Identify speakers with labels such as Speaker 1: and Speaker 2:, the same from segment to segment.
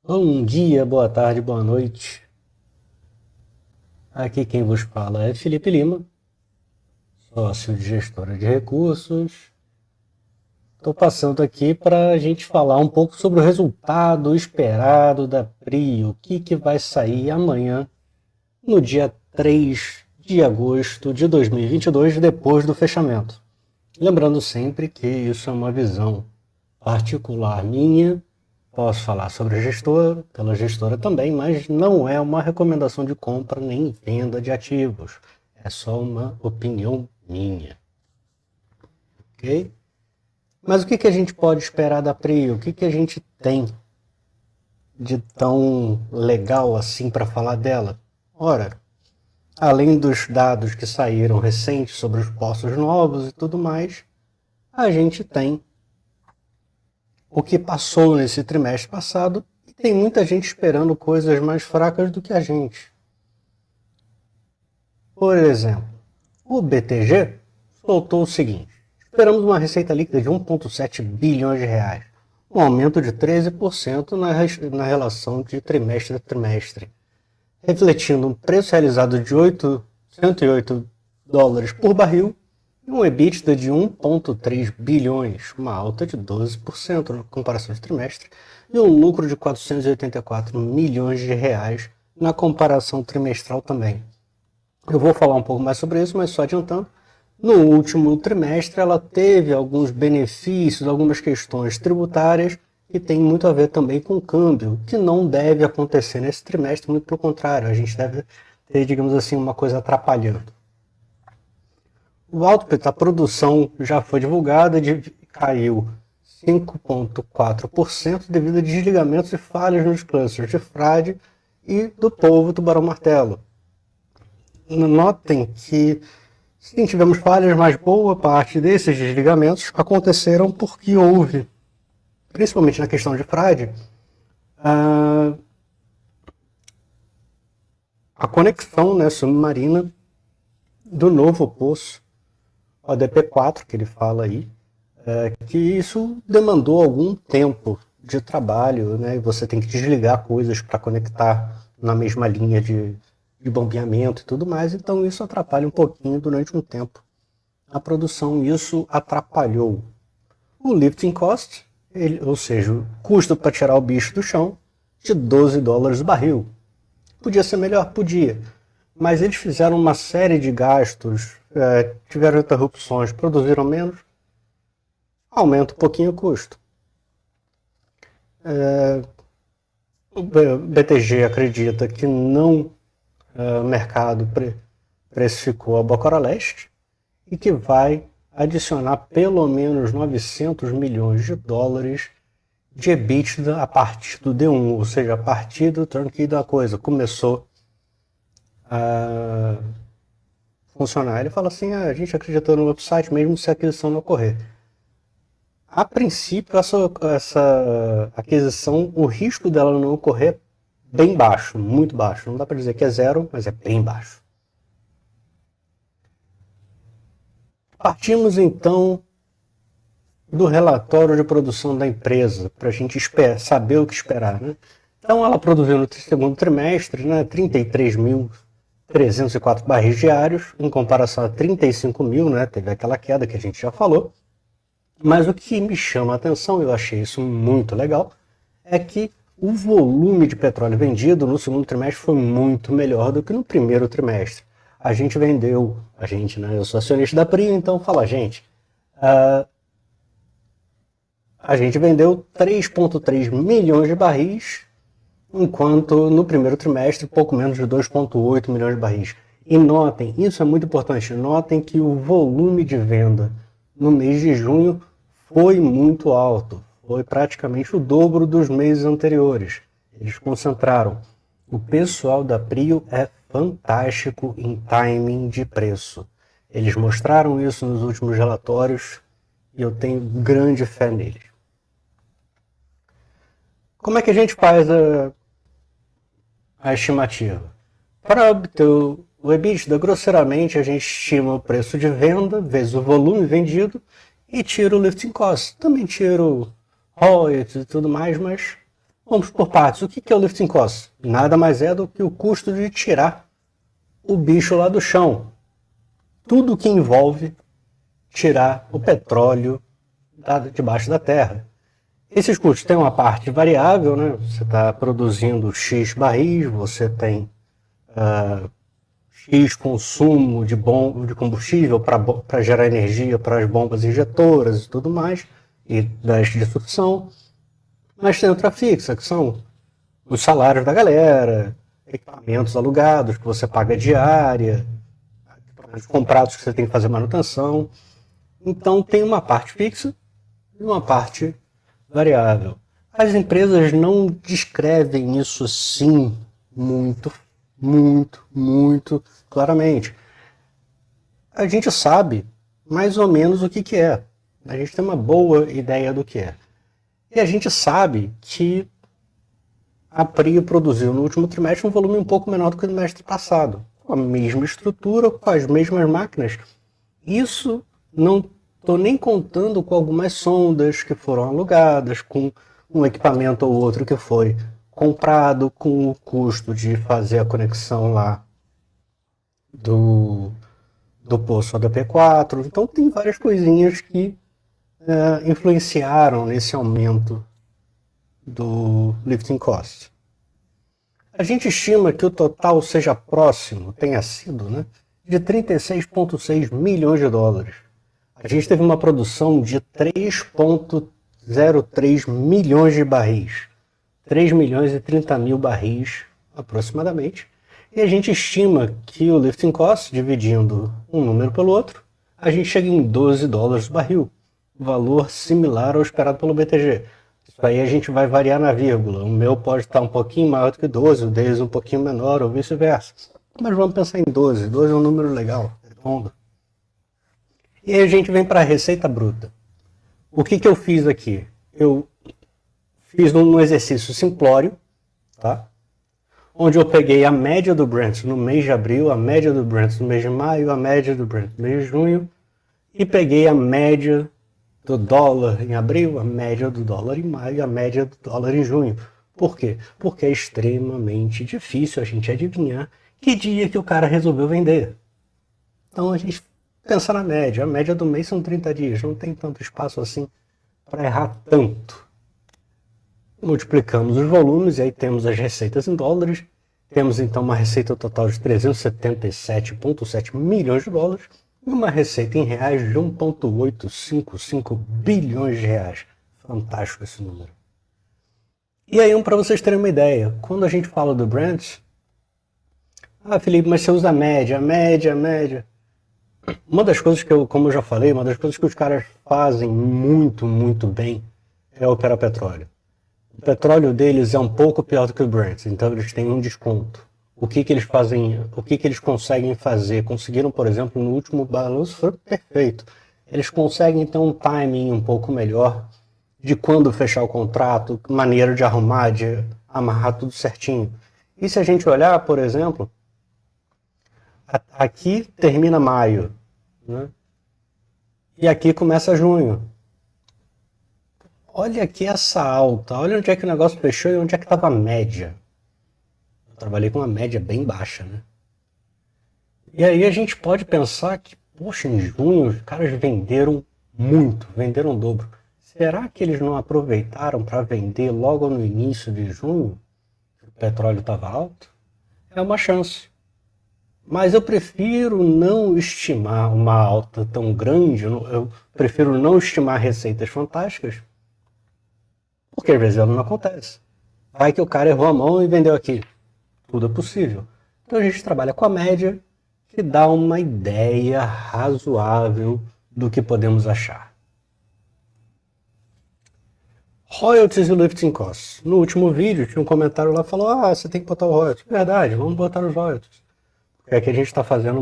Speaker 1: Bom dia, boa tarde, boa noite. Aqui quem vos fala é Felipe Lima, sócio de gestora de recursos. Estou passando aqui para a gente falar um pouco sobre o resultado esperado da PRI, o que vai sair amanhã, no dia 3 de agosto de 2022, depois do fechamento. Lembrando sempre que isso é uma visão particular minha. Posso falar sobre a gestora, pela gestora também, mas não é uma recomendação de compra nem venda de ativos. É só uma opinião minha. Ok? Mas o que a gente pode esperar da PRI? O que a gente tem de tão legal assim para falar dela? Ora, além dos dados que saíram recentes sobre os postos novos e tudo mais, a gente tem o que passou nesse trimestre passado e tem muita gente esperando coisas mais fracas do que a gente. Por exemplo, o BTG soltou o seguinte: esperamos uma receita líquida de 1,7 bilhões de reais, um aumento de 13% na relação de trimestre a trimestre, refletindo um preço realizado de 108 dólares por barril e um EBITDA de 1,3 bilhões, uma alta de 12% na comparação de trimestre, e um lucro de 484 milhões de reais na comparação trimestral também. Eu vou falar um pouco mais sobre isso, mas só adiantando, no último trimestre ela teve alguns benefícios, algumas questões tributárias que tem muito a ver também com o câmbio, que não deve acontecer nesse trimestre, muito pelo contrário, a gente deve ter, digamos assim, uma coisa atrapalhando. O output, a produção já foi divulgada, caiu 5,4% devido a desligamentos e falhas nos clusters de Frade e do Polvo Tubarão-Martelo. Notem que sim, tivemos falhas, mas boa parte desses desligamentos aconteceram porque houve, principalmente na questão de Frade, a conexão, né, submarina do novo poço ODP4, que ele fala aí, que isso demandou algum tempo de trabalho, né, e você tem que desligar coisas para conectar na mesma linha de bombeamento e tudo mais, então isso atrapalha um pouquinho durante um tempo a produção. Isso atrapalhou o lifting cost, ou seja, o custo para tirar o bicho do chão, de 12 dólares o barril. Podia ser melhor? Podia. Mas eles fizeram uma série de gastos, tiveram interrupções, produziram menos, aumenta um pouquinho o custo. O BTG acredita que não o mercado precificou a Bocora Leste e que vai adicionar pelo menos 900 milhões de dólares de EBITDA a partir do D1, ou seja, a partir do turnkey da coisa. Começou a funcionar. Ele fala assim, a gente acreditou no website mesmo se a aquisição não ocorrer. A princípio, essa aquisição, o risco dela não ocorrer é bem baixo, muito baixo. Não dá para dizer que é zero, mas é bem baixo. Partimos então do relatório de produção da empresa, para a gente saber o que esperar, né? Então ela produziu no segundo trimestre, né, 33.304 barris diários, em comparação a 35 mil, né, teve aquela queda que a gente já falou. Mas o que me chama a atenção, eu achei isso muito legal, é que o volume de petróleo vendido no segundo trimestre foi muito melhor do que no primeiro trimestre. A gente vendeu, né, eu sou acionista da PRI, então fala, gente, a gente vendeu 3,3 milhões de barris, enquanto no primeiro trimestre pouco menos de 2,8 milhões de barris. E notem, isso é muito importante, notem que o volume de venda no mês de junho foi muito alto, foi praticamente o dobro dos meses anteriores. Eles concentraram. O pessoal da Prio é fantástico em timing de preço. Eles mostraram isso nos últimos relatórios e eu tenho grande fé neles. Como é que a gente faz a estimativa? Para obter o EBITDA, grosseiramente, a gente estima o preço de venda vezes o volume vendido e tira o lifting cost. Também tira o royalties e tudo mais, mas Vamos por partes. O que é o lifting cost? Nada mais é do que o custo de tirar o bicho lá do chão. Tudo que envolve tirar o petróleo debaixo da terra. Esses custos têm uma parte variável, né? Você está produzindo X barris, você tem X consumo de combustível para gerar energia para as bombas injetoras e tudo mais, e das de sucção. Mas tem outra fixa, que são os salários da galera, equipamentos alugados que você paga diária, equipamentos comprados que você tem que fazer manutenção. Então tem uma parte fixa e uma parte variável. As empresas não descrevem isso assim muito claramente. A gente sabe mais ou menos o que é. A gente tem uma boa ideia do que é. E a gente sabe que a Prio produziu no último trimestre um volume um pouco menor do que no trimestre passado. Com a mesma estrutura, com as mesmas máquinas. Isso não estou nem contando com algumas sondas que foram alugadas, com um equipamento ou outro que foi comprado, com o custo de fazer a conexão lá do poço ADP4. Então tem várias coisinhas que influenciaram nesse aumento do lifting cost. A gente estima que o total seja próximo, tenha sido, né, de 36,6 milhões de dólares. A gente teve uma produção de 3,03 milhões de barris. 3 milhões e 30 mil barris, aproximadamente. E a gente estima que o lifting cost, dividindo um número pelo outro, a gente chega em 12 dólares o barril. Valor similar ao esperado pelo BTG. Isso aí a gente vai variar na vírgula. O meu pode estar um pouquinho maior do que 12, o deles um pouquinho menor, ou vice-versa. Mas vamos pensar em 12. 12 é um número legal, redondo. E aí a gente vem para a receita bruta. O que eu fiz aqui? Eu fiz um exercício simplório, tá? Onde eu peguei a média do Brent no mês de abril, a média do Brent no mês de maio, a média do Brent no mês de junho, e peguei a média do dólar em abril, a média do dólar em maio e a média do dólar em junho. Por quê? Porque é extremamente difícil a gente adivinhar que dia que o cara resolveu vender. Então a gente pensa na média. A média do mês são 30 dias, não tem tanto espaço assim para errar tanto. Multiplicamos os volumes e aí temos as receitas em dólares. Temos então uma receita total de 377,7 milhões de dólares. E uma receita em reais de 1,855 bilhões de reais. Fantástico esse número. E aí, para vocês terem uma ideia, quando a gente fala do Brent, Felipe, mas você usa a média. Uma das coisas que como eu já falei, uma das coisas que os caras fazem muito bem é operar petróleo. O petróleo deles é um pouco pior do que o Brent, então eles têm um desconto. O que eles fazem, o que eles conseguem fazer? Conseguiram, por exemplo, no último balanço, foi perfeito. Eles conseguem ter um timing um pouco melhor de quando fechar o contrato, maneira de arrumar, de amarrar tudo certinho. E se a gente olhar, por exemplo, aqui termina maio, né? E aqui começa junho. Olha aqui essa alta, olha onde é que o negócio fechou e onde é que estava a média. Eu trabalhei com uma média bem baixa, né? E aí a gente pode pensar que, poxa, em junho os caras venderam muito, venderam o dobro. Será que eles não aproveitaram para vender logo no início de junho? Que o petróleo estava alto? É uma chance. Mas eu prefiro não estimar uma alta tão grande, eu prefiro não estimar receitas fantásticas, porque às vezes ela não acontece. Vai que o cara errou a mão e vendeu aqui. Tudo é possível. Então a gente trabalha com a média, que dá uma ideia razoável do que podemos achar. Royalties e lifting costs. No último vídeo tinha um comentário lá que falou: você tem que botar o royalties. Verdade, vamos botar os royalties. Porque aqui a gente está fazendo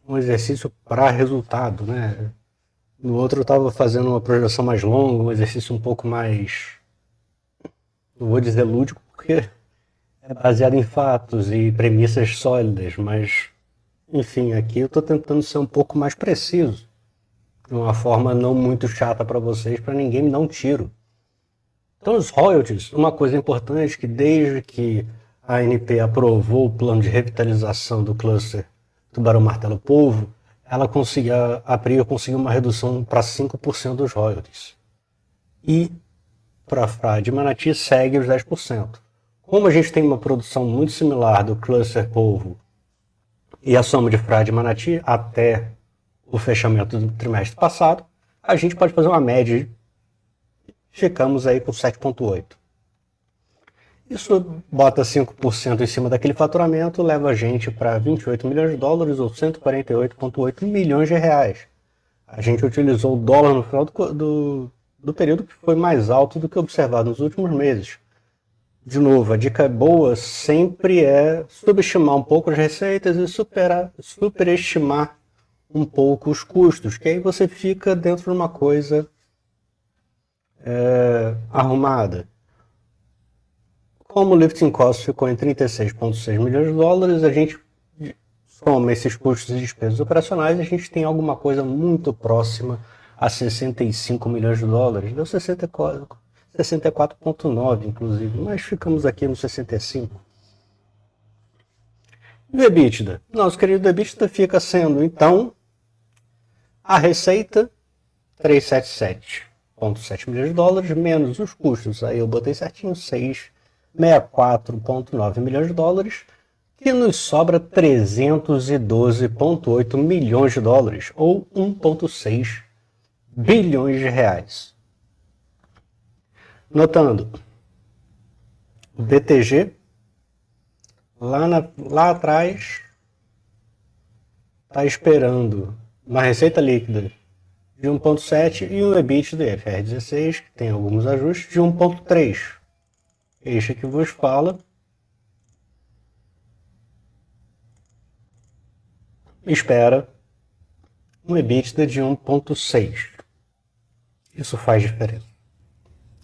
Speaker 1: um exercício para resultado, né? No outro eu estava fazendo uma projeção mais longa, um exercício um pouco mais, não vou dizer lúdico, porque é baseado em fatos e premissas sólidas, mas, enfim, aqui eu estou tentando ser um pouco mais preciso, de uma forma não muito chata para vocês, para ninguém me dar um tiro. Então, os royalties, uma coisa importante que desde que a ANP aprovou o plano de revitalização do cluster Tubarão-Martelo-Polvo, a Prio conseguiu uma redução para 5% dos royalties. E para a Frade Manati segue os 10%. Como a gente tem uma produção muito similar do cluster Polvo e a soma de Frade Manati até o fechamento do trimestre passado, a gente pode fazer uma média. Ficamos aí com 7,8%. Isso bota 5% em cima daquele faturamento, leva a gente para 28 milhões de dólares ou 148,8 milhões de reais. A gente utilizou o dólar no final do período que foi mais alto do que observado nos últimos meses. De novo, a dica boa sempre é subestimar um pouco as receitas e superestimar um pouco os custos, que aí você fica dentro de uma coisa arrumada. Como o lifting cost ficou em 36,6 milhões de dólares, a gente soma esses custos e despesas operacionais e a gente tem alguma coisa muito próxima a 65 milhões de dólares. Deu 64,9 inclusive, mas ficamos aqui no 65. E o EBITDA? Nosso querido EBITDA fica sendo, então, a receita 377,7 milhões de dólares, menos os custos, aí eu botei certinho, 64,9 milhões de dólares, que nos sobra 312,8 milhões de dólares, ou 1,6 bilhões de reais. Notando, o BTG, lá atrás, está esperando uma receita líquida de 1,7 e um EBITDA FR16, que tem alguns ajustes, de 1,3. Este que vos fala espera um EBITDA de 1,6. Isso faz diferença.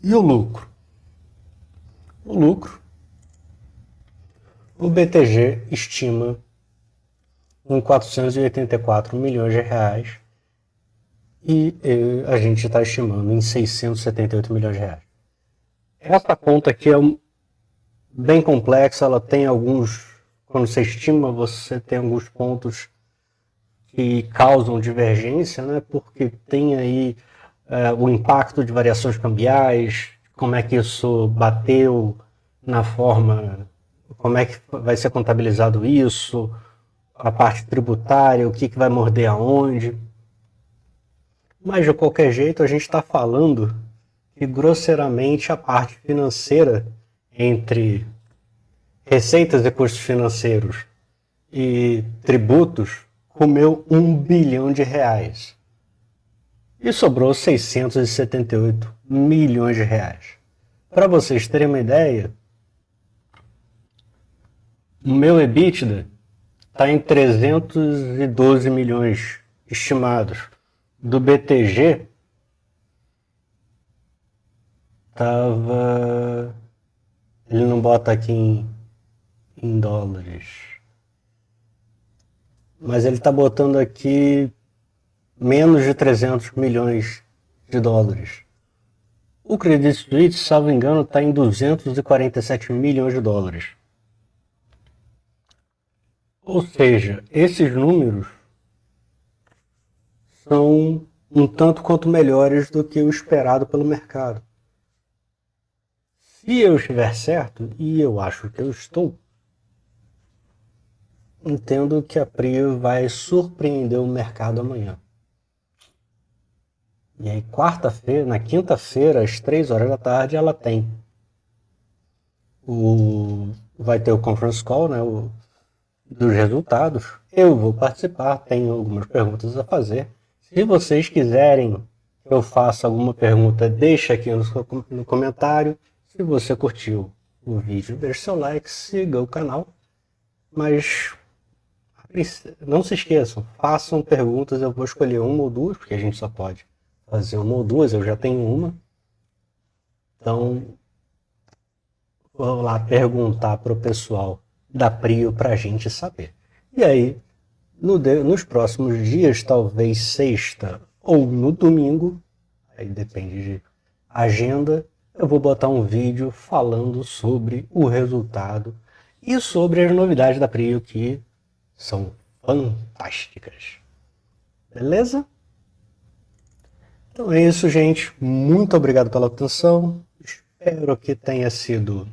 Speaker 1: E o lucro? O BTG estima em 484 milhões de reais e a gente está estimando em 678 milhões de reais. Essa conta aqui é bem complexa, ela tem alguns, quando você estima, você tem alguns pontos que causam divergência, né? Porque tem aí o impacto de variações cambiais, como é que isso bateu na forma, como é que vai ser contabilizado isso, a parte tributária, o que vai morder aonde. Mas, de qualquer jeito, a gente está falando que, grosseiramente, a parte financeira entre receitas e custos financeiros e tributos comeu 1 bilhão de reais. E sobrou 678 milhões de reais. Para vocês terem uma ideia, o meu EBITDA está em 312 milhões estimados. Do BTG estava... Ele não bota aqui em dólares. Mas ele está botando aqui menos de 300 milhões de dólares. O Credit Suisse, salvo engano, está em 247 milhões de dólares. Ou seja, esses números são um tanto quanto melhores do que o esperado pelo mercado. Se eu estiver certo, e eu acho que eu estou, entendo que a Prio vai surpreender o mercado amanhã. E aí, na quinta-feira, às 3 horas da tarde, ela tem vai ter o conference call, né, dos resultados. Eu vou participar, tenho algumas perguntas a fazer. Se vocês quiserem que eu faça alguma pergunta, deixa aqui no comentário. Se você curtiu o vídeo, deixe seu like, siga o canal. Mas não se esqueçam, façam perguntas, eu vou escolher uma ou duas, porque a gente só pode fazer uma ou duas, eu já tenho uma. Então, vou lá perguntar para o pessoal da Prio para a gente saber. E aí, nos próximos dias, talvez sexta ou no domingo, aí depende de agenda, eu vou botar um vídeo falando sobre o resultado e sobre as novidades da Prio que são fantásticas. Beleza? Então é isso, gente. Muito obrigado pela atenção. Espero que tenha sido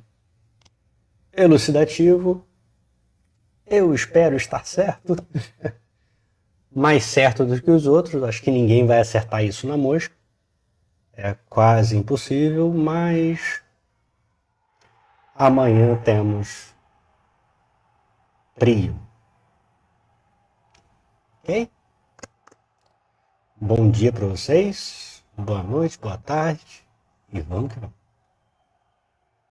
Speaker 1: elucidativo. Eu espero estar certo. Mais certo do que os outros. Acho que ninguém vai acertar isso na mosca. É quase impossível, mas amanhã temos Prio. Ok? Bom dia para vocês. Boa noite, boa tarde. E vamos que vamos.